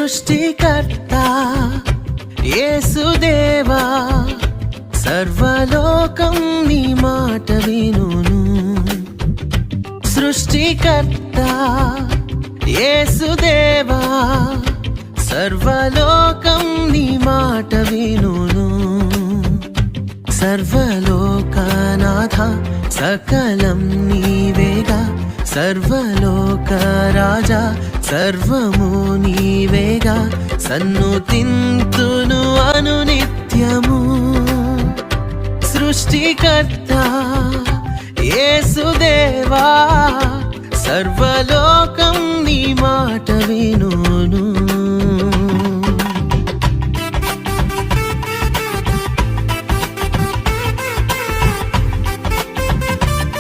సృష్టికర్త యేసుదేవా, సర్వలోకం నీ మాట వినును. సృష్టికర్త యేసుదేవా, సర్వలోకం నీ మాట వినును. సర్వలోకనాథ సకలం నీవేగా, సర్వలోక రాజా సర్వము నీవేగా. సన్నుతింతును అనునిత్యము. సృష్టికర్త యేసుదేవా, సర్వలోకం నీ మాట